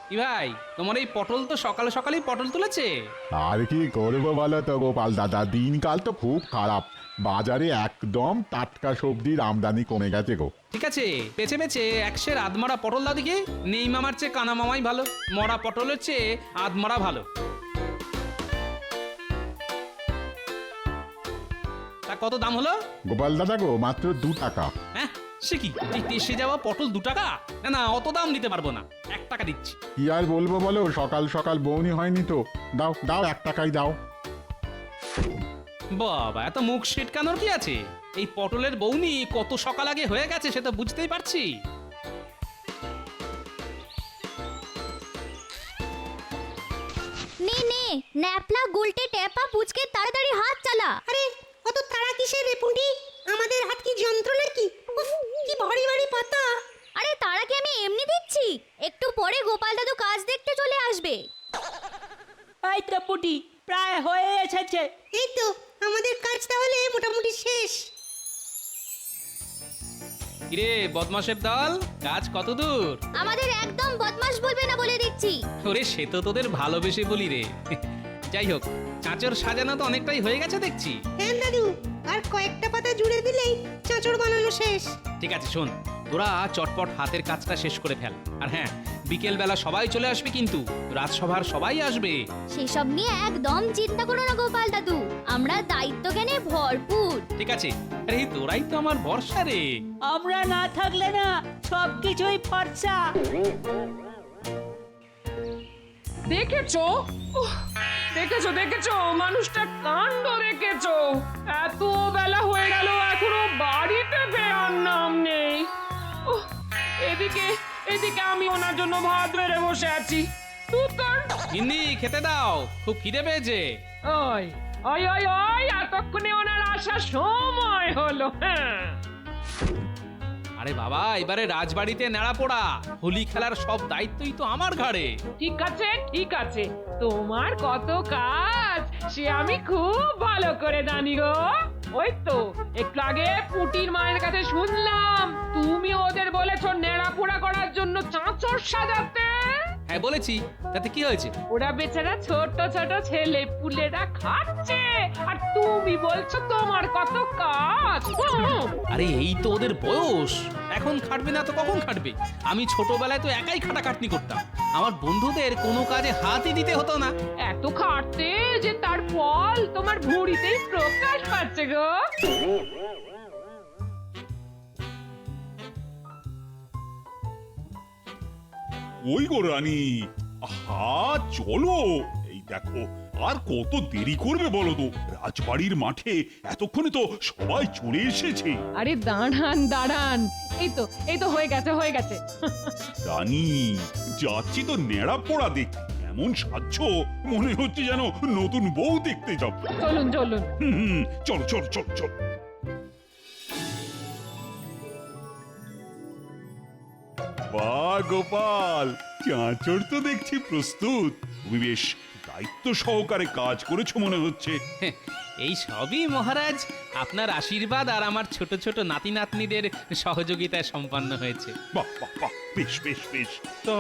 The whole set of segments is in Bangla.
কি ভাই, তোমার এই পটল তো সকাল সকালেই পটল তুলেছে। আর কি করবো বলো তো গোপাল দাদা, দিনকাল তো খুব খারাপ। বাজারে একদম টাটকা সবজির আমদানি কমে গেছে গো। ঠিক আছে, বেছে বেছে একশের আধমরা পটল দাও দেখি। নেই মামার চেয়ে কানা মামাই ভালো, মরা পটলের চেয়ে আধমরা ভালো। তা কত দাম হলো? গোপাল দাদা গো, মাত্র 2 টাকা। হ্যাঁ, সে কি, এই দেশে যাওয়া পটল 2 টাকা? না না, অত দাম দিতে পারবো না, 1 টাকা দিচ্ছি। কি আর বলবো বলো, সকাল সকাল বউনি হয়নি তো। দাও দাও, 1 টাকাই দাও। বাবা, এত মুখ সিটকানোর কি আছে? এই পটলের বৌনি কত সকাল আগে হয়ে গেছে সে তো বুঝতেই পারছি। নে নে, ন্যাপলা গুলটে টেপা পুচকে তাড়াতাড়ি হাত চালা। আরে অত তাড়া কিসের রে পুঁটি? আমাদের হাত কি যন্ত্র নাকি? উফ, কি ভারী ভারী পাতা। আরে তারা কি আমি এমনি দিচ্ছি? একটু পরে গোপাল দাদু কাজ দেখতে চলে আসবে। এই তো পুটি প্রায় হয়ে এসেছে। এই তো আমাদের কাজ তাহলে মোটামুটি শেষ। কিরে বদমাশের দল, কাজ কত দূর? আমাদের একদম বদমাশ বলবে না বলে দিচ্ছি। ওরে, সে তো তোদের ভালোবেসে বলি রে। যাই হোক, চাঁচর সাজানো তো অনেকটাই হয়ে গেছে দেখছি। হ্যাঁ দাদু, আর কয়েকটা পাতা জুড়ে দিলেই চাঁচড় বানানো শেষ। ঠিক আছে শোন, তোরা চটপট হাতের কাজটা শেষ করে ফেল। আর হ্যাঁ, বিকেল বেলা সবাই চলে আসবে কিন্তু, রাজসভার সবাই আসবে। সেসব নিয়ে একদম চিন্তা করো না গোপাল দাদু, আমরা দায়িত্ব জ্ঞানে ভরপুর। ঠিক আছে, আরে তোরাই তো আমার ভরসা রে। আমরা না থাকলে না সবকিছুই ফর্সা। দেখেছো? উহ, দেখেছো দেখেছো মানুষটার কাণ্ড দেখেছো? এত বেলা হয়ে গেল এখনো বাড়িতে ফেরার নাম নেই। উহ, এদিকে এদিকে আমি ওনার জন্য ভাত বেড়ে বসে আছি। তুই গিন্নি, খেতে দাও, খুব খিদে পেয়েছে। ওই ওই ওই ওই এতক্ষণে ওনার আসার সময় হলো। হ্যাঁ, আরে বাবা, এবারে রাজবাড়িতে নেড়া পোড়া, হোলি খেলার সব দায়িত্বই তো আমার ঘাড়ে। ঠিক আছে ঠিক আছে, তোমার কত কাজ সে আমি খুব ভালো করে জানি গো। ওই তো একটু আগে পুটির মায়ের কাছে শুনলাম তুমি ওদের বলেছো নেড়াপোড়া করার জন্য চাঁচর সাজাতে। হ্যাঁ বলেছি, তাতে কি হয়েছে? ওরা বেচারা ছোট ছোট ছেলে পুলেরা খাচ্ছে আর তুমি বলছো তোমার কত কাজ। আরে এই তো ওদের বয়স, এখন খাটবে না তো কখন খাটবে? আমি ছোটবেলায় তো একাই খাটাখাটনি করতাম, আমার বন্ধুদের কোনো কাজে হাতই দিতে হতো না। এত খাটতে যে তার ফল তোমার ভুঁড়িতেই প্রকাশ পাচ্ছে গো। ওই গো রানী, আহা চলো। এই দেখো, আর কত দেরি করবে বলো তো? রাজবাড়ির মাঠে এতক্ষণে তো সবাই চলে এসেছে। আরে দাঁড়ান দাঁড়ান, এই তো হয়ে গেছে হয়ে গেছে। রানী, যাচ্ছি তো নেড়া পোড়া দেখতে, এমন সাজছ মনে হচ্ছে যেন নতুন বউ দেখতে যাব। চলুন চলুন। চলো চলো চলো চলো। বাহ গোপাল, চাঁচড় তো দেখছি প্রস্তুত। তুমি বেশ দায়িত্ব সহকারে কাজ করেছো মনে হচ্ছে। এই সবই মহারাজ আপনার আশীর্বাদ আর আমার ছোট ছোট নাতি নাতনিদের সহযোগিতায় সম্পন্ন হয়েছে। বাহ বাহ বাহ, বেশ বেশ বেশ। তা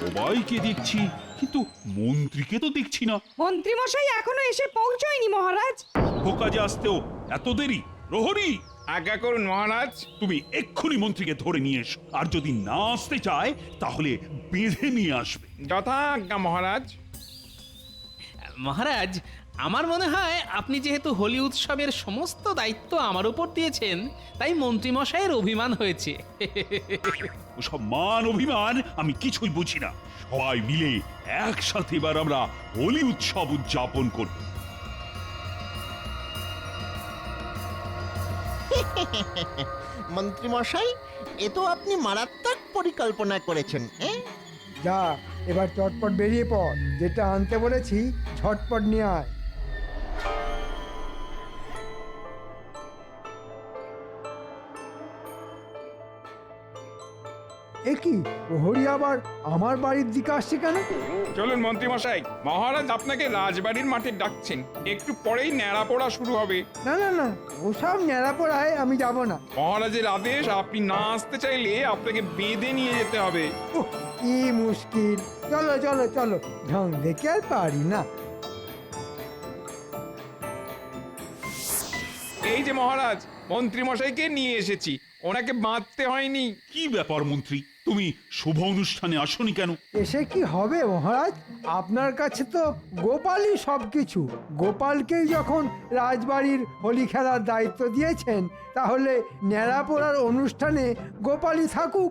সবাইকে দেখছি, কিন্তু মন্ত্রীকে তো দেখছি না। মন্ত্রী মশাই এখনো এসে পৌঁছয়নি মহারাজ। কাজে আসতেও এত দেরি? প্রহরী, আজ্ঞা করুন মহারাজ। তুমি এক্ষুনি মন্ত্রীকে ধরে নিয়ে এসো, আর যদি না আসতে চায় তাহলে বেঁধে নিয়ে আসবে। যথা আজ্ঞা মহারাজ। মহারাজ, আমার মনে হয় আপনি যেহেতু হোলি উৎসবের সমস্ত দায়িত্ব আমার উপর দিয়েছেন, তাই মন্ত্রীমশাইয়ের অভিমান হয়েছে। ওসব মান অভিমান আমি কিছুই বুঝি না। সবাই মিলে একসাথে এবার আমরা হোলি উৎসব উদযাপন করব। মন্ত্রী মশাই, এ তো আপনি মারাত্মক পরিকল্পনা করেছেন। যা, এবার চটপট বেরিয়ে পড়, যেটা আনতে বলেছি ঝটপট নিয়ে আয়। এ কি প্রহরী আবার আমার বাড়ির দিকে আসছে কেন? চলুন মন্ত্রী মশাই, মহারাজ আপনাকে রাজবাড়ির মাঠে ডাকছেন। একটু পরেই ন্যাড়া পোড়া শুরু হবে। না না না, ওসব ন্যাড়া পড়ায় আমি যাব না। মহারাজের আদেশ, আপনি না আসতে চাইলে আপনাকে বেঁধে নিয়ে যেতে হবে। উহ, কি মুশকিল। চলো চলো চলো, ঢং দেখে আর পারি না। এই যে মহারাজ, মন্ত্রী মশাইকে নিয়ে এসেছি। ওনাকে বাঁধতে হয়নি। কি ব্যাপার মন্ত্রী, তুমি শুভ অনুষ্ঠানে আসনি কেন? এসে কি হবে মহারাজ? আপনার কাছে তো গোপালই সবকিছু। গোপালকেই যখন রাজবাড়ির হোলি খেলার দায়িত্ব দিয়েছেন, তাহলে ন্যাড়া পোড়ার অনুষ্ঠানে গোপালই থাকুক।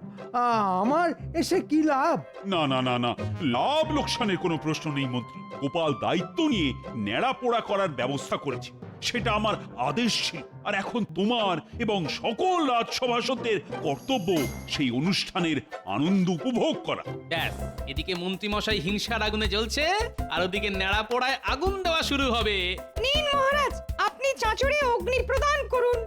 আমার এসে কি লাভ? না না না না, লাভ লোকসানের কোনো প্রশ্ন নেই মন্ত্রী। গোপাল দায়িত্ব নিয়ে ন্যাড়া পোড়া করার ব্যবস্থা করেছে, সেটা আমার আদেশ ছিল। আর এখন তোমার এবং সকল রাজসভাসদের কর্তব্য সেই অনুষ্ঠানের আনন্দ উপভোগ করা। ব্যাস, এদিকে মন্ত্রী মশাই হিংসার আগুনে জ্বলছে, আর ওদিকে নেড়া পোড়ায় আগুন দেওয়া শুরু হবে। নিন মহারাজ, আপনি চাঁচড়ে অগ্নি প্রদান করুন।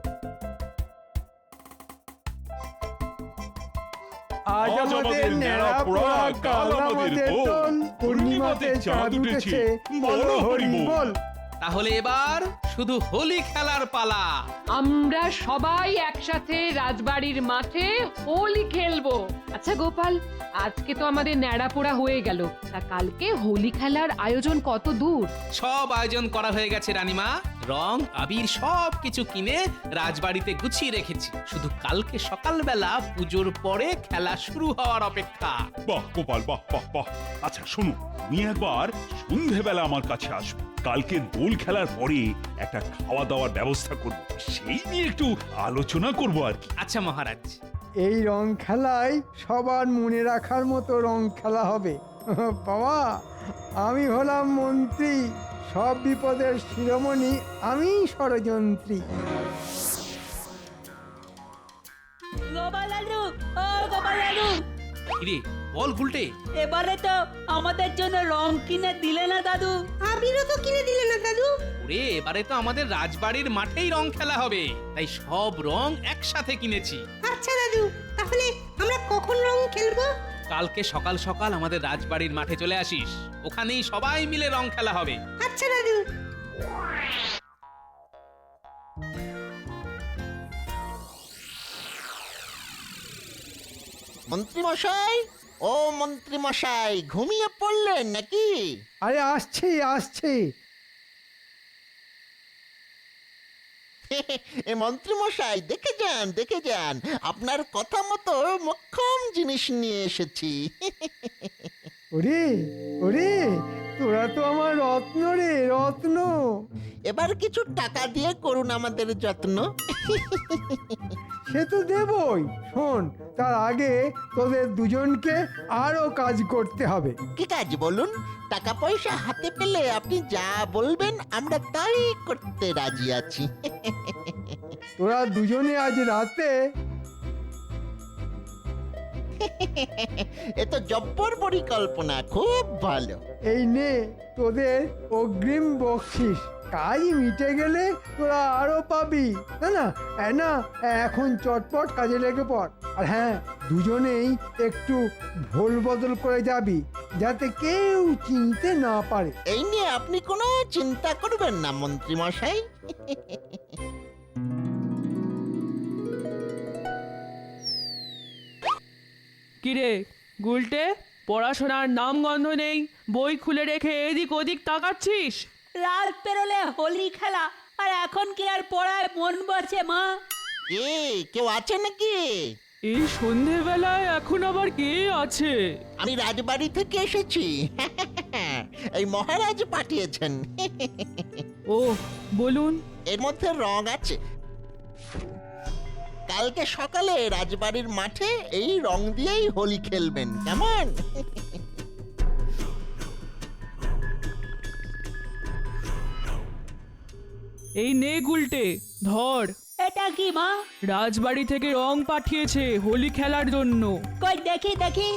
আজ আমাদের ন্যাড়া পোড়া, কাল আমাদের দোল, পূর্ণিমাতে চাঁদ উঠেছে, বলো হরি বল। তাহলে এবার শুধু হোলি খেলার পালা। আমরা সবাই একসাথে রাজবাড়ির মাঠে হোলি খেলবো। আচ্ছা গোপাল, আজকে তো আমাদের ন্যাড়াপোড়া হয়ে গেল, তা কালকে হোলি খেলার আয়োজন কত দূর? সব আয়োজন করা হয়ে গেছে রানীমা। রং আবির সব কিছু কিনে রাজবাড়িতে গুছিয়ে রেখেছি, শুধু কালকে সকালবেলা পুজোর পরে খেলা শুরু হওয়ার অপেক্ষা। বাহ গোপাল, বাহ বাহ বাহ। আচ্ছা শোনো, তুমি একবার সন্ধেবেলা আমার কাছে আসবে। কালকে দোল খেলার পরে একটা খাওয়া দাওয়ার ব্যবস্থা করব, সেই নিয়ে একটু আলোচনা করব আর কি। আচ্ছা মহারাজ। এই রং খেলায় সবার মনে রাখার মতো রং খেলা হবে। বাবা, আমি হলাম মন্ত্রী, সব বিপদের শিরোমণি আমি, ষড়যন্ত্রী। গোপাল দাদু, ও গোপাল দাদু, কিরে বল গুলটে, এবারে তো আমাদের জন্য রং কিনে দিলে না দাদু? আবিরও তো কিনে দিলে না দাদু। ওরে এবারে তো আমাদের রাজবাড়ির মাঠেই রং খেলা হবে, তাই সব রং একসাথে কিনেছি। আচ্ছা দাদু, তাহলে আমরা কখন রং খেলবো? কালকে সকাল সকাল আমাদের রাজবাড়ির মাঠে চলে আসিস, ওখানেই সবাই মিলে রং খেলা হবে। আচ্ছা দাদু। মন্ত্রী মশাই, ও মন্ত্রী মশাই, ঘুমিয়ে পড়লেন নাকি? আরে আসছে আসছে। এ মন্ত্রী মশাই, দেখে যান দেখে যান, আপনার কথা মতো মোক্ষম জিনিস নিয়ে এসেছি। ওরে ওরে, তোরা তো আমার রত্ন রে, রত্ন। এবার কিছু টাকা দিয়ে করুন আমাদের যত্ন। সে তো দেবই। শোন, তার আগে তোদের দুজনকে আরো কাজ করতে হবে। কি কাজ বলুন? টাকা পয়সা হাতে পেলে আপনি যা বলবেন আমরা তাই করতে রাজি আছি। তোরা দুজনে আজ রাতে এ তো জব্বর পরিকল্পনা, খুব ভালো। এই নে তোদের অগ্রিম বকশিস। কাজ মিটে গেলে তোরা আরো পাবি। না না না, এখন চটপট কাজে লেগে পড়। আর হ্যাঁ, দুজনেই একটু ভোল বদল করে যাবি, যাতে কেউ চিনতে না পারে। এই নিয়ে আপনি কোনো চিন্তা করবেন না মন্ত্রী মশাই। কিরে গুলটে, পড়াশোনার নাম গন্ধ নেই, বই খুলে রেখে এদিক ওদিক তাকাচ্ছিস? রাত পেরোলে হোলি খেলা, আর এখন কি আর পড়ায় মন বসে মা? কে, কেউ আছে নাকি? এই সন্ধেবেলায় এখন আবার কে আছে? আমি রাজবাড়ি থেকে এসেছি। এই মহারাজ পাঠিয়েছেন। ও বলুন। এর মধ্যে রং আছে। কালকে সকালে রাজবাড়ির মাঠে এই রং দিয়েই হোলি খেলবেন, কেমন? এই নে গুলটে, ধর। এটা কি মা? রাজবাড়ি থেকে রং পাঠিয়েছে হোলি খেলার জন্য। কই দেখি দেখি।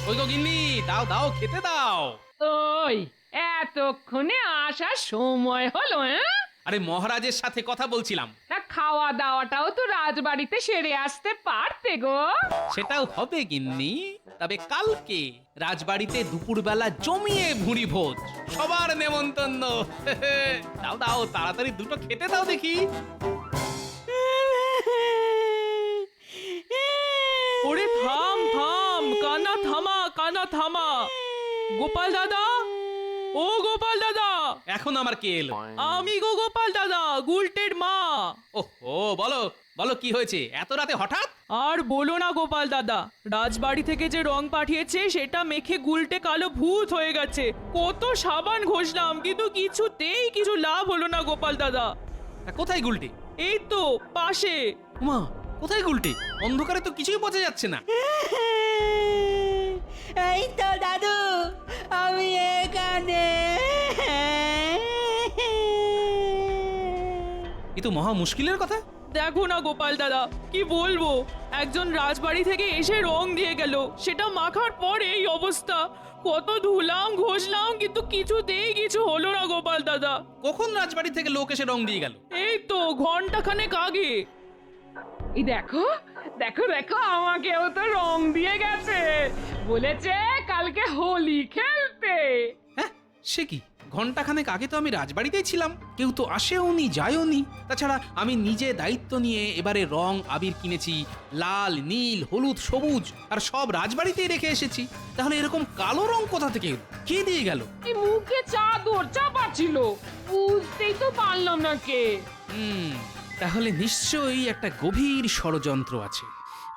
ওই গো গিন্নি, দাও দাও, খেতে দাও। ওই এতক্ষণে আসার সময় হলো? আরে মহারাজের সাথে কথা বলছিলাম। না খাওয়া দাওয়াটাও তো রাজবাড়িতে সেরে আসতে পারতে গো। সেটাও হবে গিন্নি, তবে কালকে রাজবাড়িতে দুপুরবেলা জমিয়ে ভুঁড়ি ভোজ, সবার নেমন্তন্ন। দাও দাও তাড়াতাড়ি দুটো খেতে দাও দেখি। ওরে থাম থাম, কানা থামা, কানা থামা। গোপাল দাদা, ও গোপাল দাদা। এখন আমার কে এলো? আমি গো গোপাল দাদা, গুলটের মা। ওহো, বলো বলো কি হয়েছে এত রাতে হঠাৎ? আর বলো না গোপাল দাদা, রাজবাড়ি থেকে যে রং পাঠিয়েছে সেটা মেখে গুলটে কালো ভূত হয়ে গেছে। কত সাবান ঘষলাম কিন্তু কিছুতেই কিছু লাভ হলো না গোপাল দাদা। তা কোথায় গুলটে? এই তো পাশে। মা, কোথায় গুলটে? অন্ধকারে তো কিছুই বোঝা যাচ্ছে না। এই তো দাদু, আমি এখানে। এ তো মহা মুশকিলের কথা। দেখো না গোপাল দাদা, কি বলবো, একজন রাজবাড়ি থেকে এসে রং দিয়ে গেল, সেটা মাখার পরে এই অবস্থা। কত ধুলাম ঘষলাম কিন্তু কিছুতেই কিছু হলো না গোপাল দাদা। কখন রাজবাড়ি থেকে লোক এসে রং দিয়ে গেল? এই তো ঘন্টাখানেক আগে। এই দেখো দেখো দেখো, আমাকেও তো রং দিয়ে গেছে, বলেছে কালকে হোলি খেলতে। হ্যাঁ, সে কি? ঘন্টাখানেক আগে তো আমি রাজবাড়িতেই ছিলাম, কেউ তো আসেওনি যায়ওনি। তাছাড়া আমি নিজে দায়িত্ব নিয়ে এবারে রং আবির কিনেছি, লাল নীল হলুদ সবুজ, আর সব রাজবাড়িতেই রেখে এসেছি। তাহলে এরকম কালো রং কোথা থেকে এলো? কে দিয়ে গেল? এই মুখে চাদর চাপা ছিল, বুঝতেই তো পারলাম না কে। তাহলে নিশ্চয়ই একটা গভীর ষড়যন্ত্র আছে।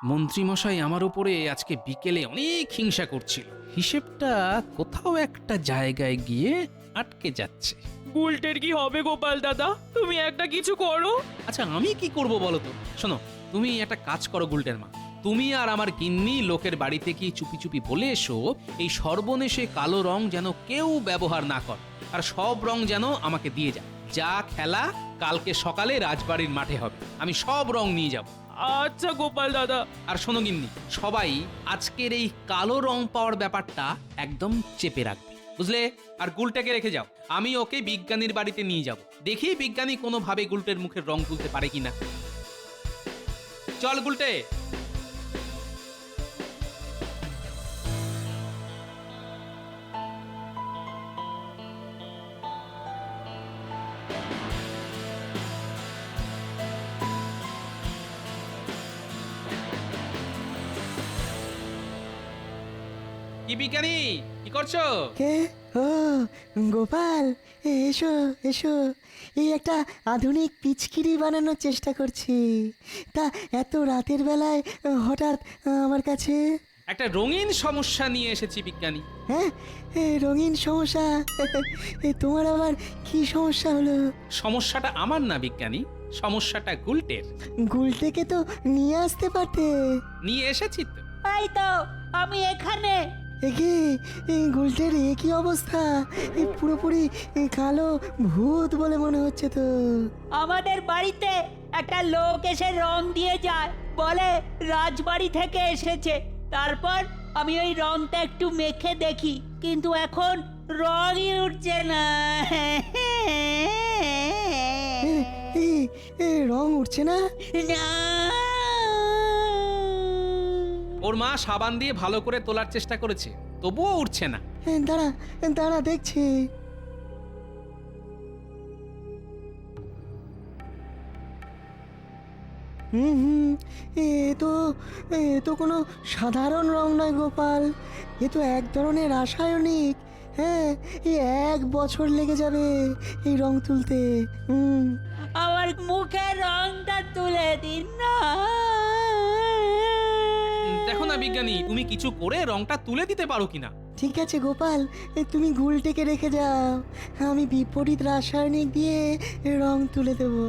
মন্ত্রীমশাই আমার উপরে আজকে বিকেলে অনেক হিংসা করছিল। হিসেবটা কোথাও একটা জায়গায় গিয়ে আটকে যাচ্ছে। গুলটের কি হবে গোপাল দাদা? তুমি একটা কিছু করো। আচ্ছা, আমি কি করব বলো তো? শোনো, তুমি একটা কাজ করো গুলটের মা, তুমি আর আমার গিন্নি লোকের বাড়িতে কি চুপি চুপি বলে এসো এই সর্বনেশে কালো রং যেন কেউ ব্যবহার না করে, আর সব রং যেন আমাকে দিয়ে যায়। যা খেলা কালকে সকালে রাজবাড়ির মাঠে হবে, আমি সব রং নিয়ে যাব। আচ্ছা গোপাল দাদা। আর শোনো গিন্নি, সবাই আজকের এই কালো রং পাওয়ার ব্যাপারটা একদম চেপে রাখবে, বুঝলে? আর গুলটাকে রেখে যাও, আমি ওকে বিজ্ঞানীর বাড়িতে নিয়ে যাব, দেখি বিজ্ঞানী কোনোভাবে গুলটের মুখের রং তুলতে পারে কিনা। চল গুলটে। কি বিজ্ঞানী, কি করছো? কে? ও গোপাল, এসো এসো। এই একটা আধুনিক পিচকিরি বানানোর চেষ্টা করছি। তা এত রাতের বেলায় হঠাৎ আমার কাছে? একটা রঙিন সমস্যা নিয়ে এসেছি বিজ্ঞানী। হ্যাঁ, রঙিন সমস্যা? তোমার আবার কি সমস্যা হলো? সমস্যাটা আমার না বিজ্ঞানী, সমস্যাটা গুলটের। গুলটেকে তো নিয়ে আসতে পারতে। নিয়ে এসেছি তো। এই তো আমি এখানে। একে গুলটের একই অবস্থা, পুরোপুরি কালো ভূত বলে মনে হচ্ছে তো। আমাদের বাড়িতে একটা লোক এসে রং দিয়ে যায়, বলে রাজবাড়ি থেকে এসেছে। তারপর আমি ওই রংটা একটু মেখে দেখি, কিন্তু এখন রঙই উঠছে না। রং উঠছে না? না, ওর মা সাবান দিয়ে ভালো করে তোলার চেষ্টা করেছে, তবুও উঠছে না। দাঁড়া দাঁড়া দেখছি। এ তো কোনো সাধারণ রং নয় গোপাল, এ তো এক ধরনের রাসায়নিক। হ্যাঁ, এই 1 বছর লেগে যাবে এই রং তুলতে। আমার মুখে রংটা তুলে দিন না। দেখো না বিজ্ঞানী, তুমি কিছু করে রংটা তুলে দিতে পারো কিনা। ঠিক আছে গোপাল, তুমি গুলটেকে রেখে যাও, আমি বিপরীত রাসায়নিক দিয়ে রং তুলে দেবো।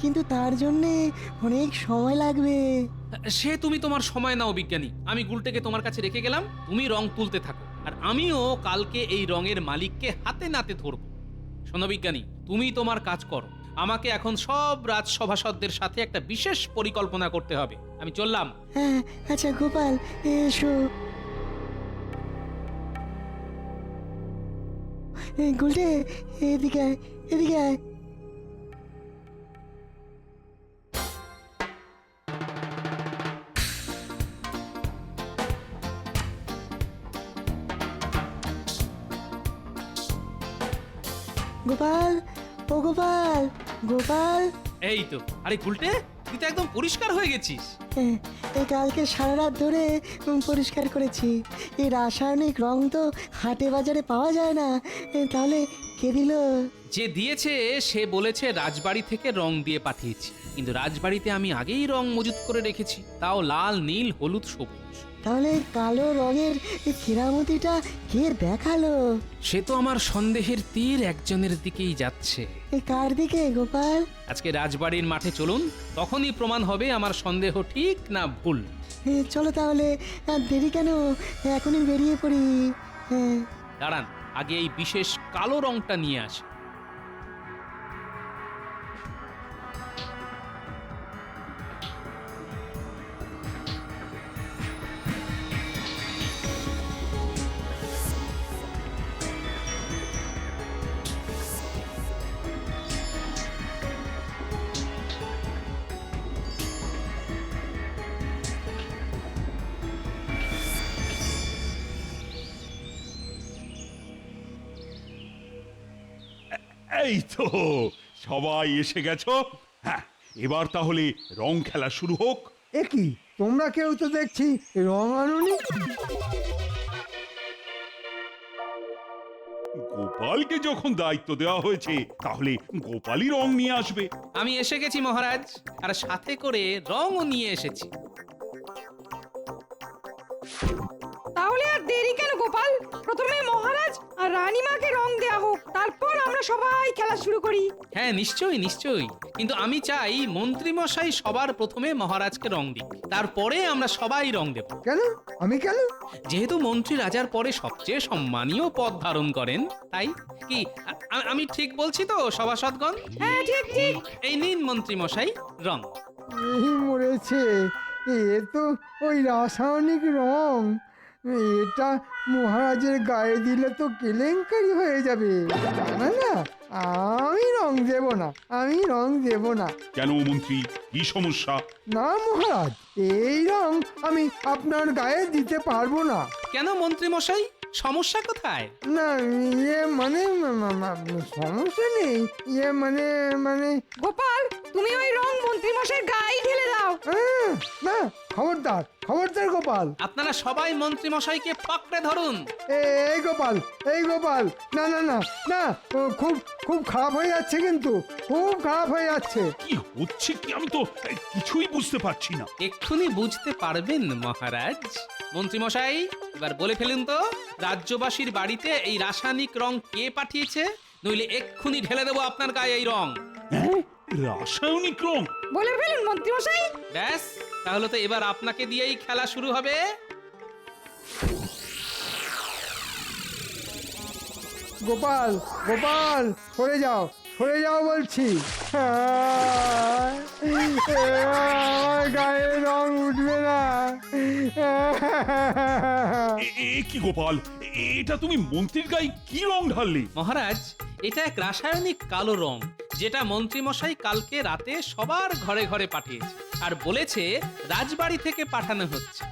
কিন্তু তার জন্যে অনেক সময় লাগবে। সে তুমি তোমার সময় নাও বিজ্ঞানী, আমি গুলটেকে তোমার কাছে রেখে গেলাম, তুমি রং তুলতে থাকো, আর আমিও কালকে এই রঙের মালিককে হাতে নাতে ধরবো। শোনো বিজ্ঞানী, তুমি তোমার কাজ করো, আমাকে এখন সব রাজসভাসদদের সাথে একটা বিশেষ পরিকল্পনা করতে হবে। আমি চললাম। হ্যাঁ, আচ্ছা গোপাল এসো। গুলটে, এদিকে আয়, এদিকে আয়। গোপাল, ও গোপাল, গোপাল। এই তো, আরে গুলটে, তুই তো একদম পরিষ্কার হয়ে গেছিস। এই কালকে সারা রাত ধরে পরিষ্কার করেছি। এই রাসায়নিক রং তো হাটে বাজারে পাওয়া যায় না। তাহলে কে দিল? যে দিয়েছে সে বলেছে রাজবাড়ি থেকে রং দিয়ে পাঠিয়েছি, কিন্তু রাজবাড়িতে আমি আগেই রং মজুত করে রেখেছি, তাও লাল, নীল, হলুদ, সবুজ। তাহলে কালো রঙের কেরামতিটা কে দেখালো? সে তো আমার সন্দেহের তীর একজনের দিকেই যাচ্ছে। কার দিকে গোপাল? আজকে রাজবাড়ির মাঠে চলুন, তখনই প্রমাণ হবে আমার সন্দেহ ঠিক না ভুল। চলো তাহলে, আর দেরি কেন, এখনই বেরিয়ে পড়ি। দাঁড়ান, আগে এই বিশেষ কালো রংটা নিয়ে আসি। এই তো সবাই এসে গেছো। হ্যাঁ, এবার তাহলে রং খেলা শুরু হোক। এ কি, তোমরা কেউ তো দেখছি রং আনুনি? গোপালকে যখন দায়িত্ব দেওয়া হয়েছে, তাহলে গোপালই রং নিয়ে আসবে। আমি এসে গেছি মহারাজ, আর সাথে করে রংও নিয়ে এসেছি। তাহলে আর দেরি কেন গোপাল, প্রথমে মহারাজ আর রানীমাকে রং দেয়া হোক, তারপর আমরা সবাই খেলা শুরু করি। হ্যাঁ, নিশ্চয়ই নিশ্চয়ই, কিন্তু আমি চাই মন্ত্রী মশাই সবার প্রথমে মহারাজকে রং দিক, তারপরে আমরা সবাই রং দেব। কেন? আমি কেন? যেহেতু মন্ত্রী রাজার পরে সবচেয়ে সম্মানীয় পদ ধারণ করেন, তাই কি আমি ঠিক বলছি তো সভাসদগণ? হ্যাঁ, ঠিক ঠিক। এই নিন মন্ত্রী মশাই রং। এই মরেছে, এ তো ওই রাসায়নিক রং। এটা মহারাজের গায়ে দিলে তো কেলেঙ্কারি হয়ে যাবে। না না, আমি রং দেব না, আমি রং দেব না। কেন মন্ত্রী, কি সমস্যা? না মহারাজ, এই রং আমি আপনার গায়ে দিতে পারবো না। কেন মন্ত্রী মশাই, সমস্যা কোথায়? না, মানে সমস্যা নেই, মানে গোপাল, তুমি ওই রং মন্ত্রী মশাই গায়ে ঢেলে দাও। না, খবরদার খবরদার গোপাল। আপনারা সবাই মন্ত্রী মশাইকে পাকড়ে ধরুন। এই গোপাল, এই গোপাল, না না না না, খুব খুব খারাপ হয়ে যাচ্ছে, কিন্তু খুব খারাপ হয়ে যাচ্ছে। কি হচ্ছে কি আমি তো কিছুই বুঝতে পারছি না। এক্ষুনি বুঝতে পারবেন মহারাজ। মন্ত্রী মশাই, এবার বলে ফেলুন তো, রাজ্যবাসীর বাড়িতে এই রাসায়নিক রং কে পাঠিয়েছে? নইলে এক্ষুনি ঢেলে দেবো আপনার গায়ে এই রং। রাসায়নিক রং? বলে ফেলুন মন্ত্রী মশাই। ব্যাস, তাহলে তো এবার আপনাকে দিয়েই খেলা শুরু হবে। গোপাল, গোপাল, সরে যাও, সরে যাও বলছি। আমার গায়ে রং উঠবে না। কি গোপাল, এটা তুমি মন্ত্রীর গায়ে কি রং ঢাললে? মহারাজ, এটা এক রাসায়নিক কালো রং, যেটা মন্ত্রী মশাই কালকে রাতে সবার ঘরে ঘরে পাঠিয়েছে, আর বলেছে রাজবাড়ি থেকে পাঠানো হচ্ছে।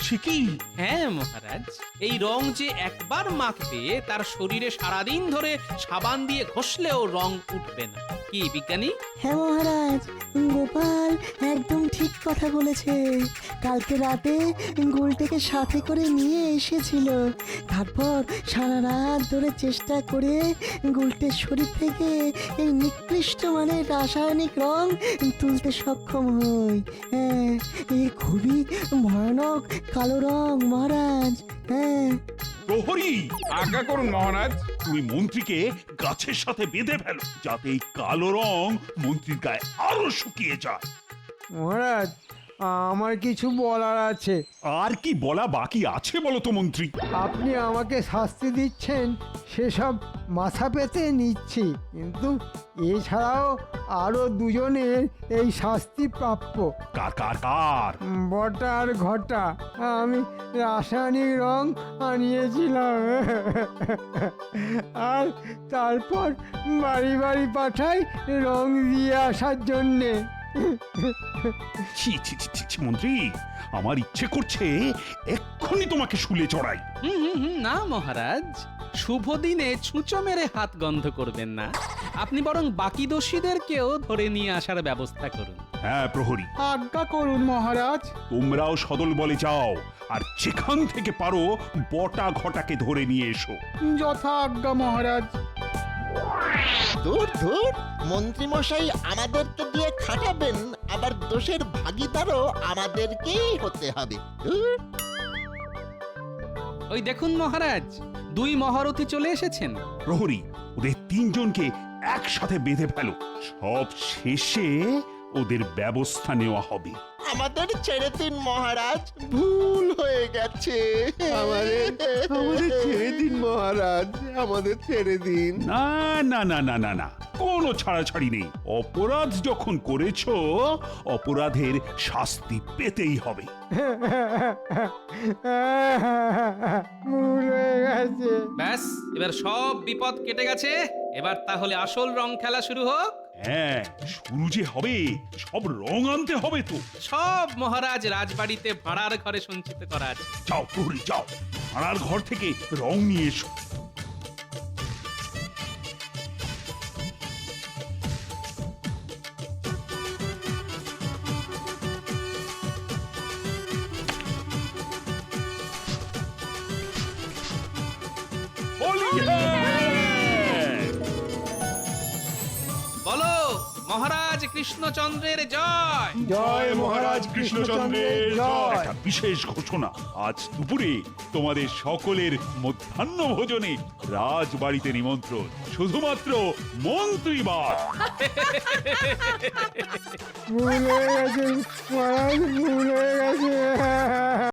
সে কি? হ্যাঁ মহারাজ, এই রং যে একবার মাখবে তার শরীরে সারাদিন ধরে সাবান দিয়ে ঘষলেও রং উঠবে না। কি বিজ্ঞানী? হ্যাঁ মহারাজ, গোপাল একদম ঠিক কথা বলেছে। কালকে রাতে গুলটেকে সাথে করে নিয়ে এসেছিল, তারপর সারা রাত ধরে চেষ্টা করে গুলটের শরীর থেকে এই নিকৃষ্ট মানের রাসায়নিক রং তুলতে সক্ষম হই। হ্যাঁ, এই খুবই ভয়ানক কালো রং মহারাজ। হ্যাঁ। প্রহরী, আজ্ঞা করুন মহারাজ। তুমি মন্ত্রীকে গাছের সাথে বেঁধে ফেলো, যাতে এই কালো রং মন্ত্রীর গায়ে আরো শুকিয়ে যায়। মহারাজ, আমার কিছু বলার আছে। আর কি বলা বাকি আছে বলো তো মন্ত্রী? আপনি আমাকে শাস্তি দিচ্ছেন সেসব মাথা পেতে নিচ্ছি, কিন্তু এছাড়াও আরো দুজনের এই শাস্তি প্রাপ্য। কার কার কার? বটা আর ঘটা। আমি রাসায়নিক রং আনিয়েছিলাম, আর তারপর বাড়ি বাড়ি পাঠাই রং দিয়ে আসার জন্যে। ছি ছি ছি ছি ছি, মন্ত্রী, আমার ইচ্ছে করছে এক্ষুনি তোমাকে শুলে চড়াই। না মহারাজ, শুভ দিনে ছুঁচো মেরে হাত গন্ধ করবেন না, আপনি বরং বাকি দোষীদেরকেও ধরে নিয়ে আসার ব্যবস্থা করুন। হ্যাঁ প্রহরী, আজ্ঞা করুন মহারাজ। তোমরাও সদল বলে যাও, আর যেখান থেকে পারো বটা ঘটাকে ধরে নিয়ে এসো। যথা আজ্ঞা মহারাজ। দূর দূর, মন্ত্রী মশাই আমাদেরকে দিয়ে খাটাবেন, আবার দোষের ভাগীদারও আমাদেরকেই হতে হবে। ধুর। ওই দেখুন মহারাজ, 2 মহারথী চলে এসেছেন। প্রহরী, ওদের 3 জনকে একসাথে বেঁধে ফেলো, সব শেষে ওদের ব্যবস্থা নেওয়া হবে। আমাদের ছেড়ে দিন মহারাজ, ভুল হয়ে গেছে। আমাদের ছেড়ে দিন মহারাজ, আমাদের ছেড়ে দিন। না না না না না না, কোনো ছাড়াছাড়ি নেই। অপরাধ যখন করেছো, অপরাধের শাস্তি পেতেই হবে। ভুল হয়ে গেছে। ব্যাস, এবার সব বিপদ কেটে গেছে। এবার তাহলে আসল রং খেলা শুরু হোক। হ্যাঁ, শুরু যে হবে, সব রং আনতে হবে তো। সব মহারাজ রাজবাড়িতে ভাড়ার ঘরে সঞ্চিত করা আছে। যাও প্রহরী, যাও, ভাড়ার ঘর থেকে রং নিয়ে এসো। হোলি হ্যায়! বলো, মহারাজ কৃষ্ণচন্দ্রের জয়। জয় মহারাজ কৃষ্ণচন্দ্রের জয়। একটা বিশেষ ঘোষণা, আজ দুপুরে তোমাদের সকলের মধ্যাহ্ন ভোজনে রাজবাড়িতে নিমন্ত্রণ, শুধুমাত্র মন্ত্রীবার। ভুল হয়ে গেছে মহারাজ, ভুল হয়ে গেছে।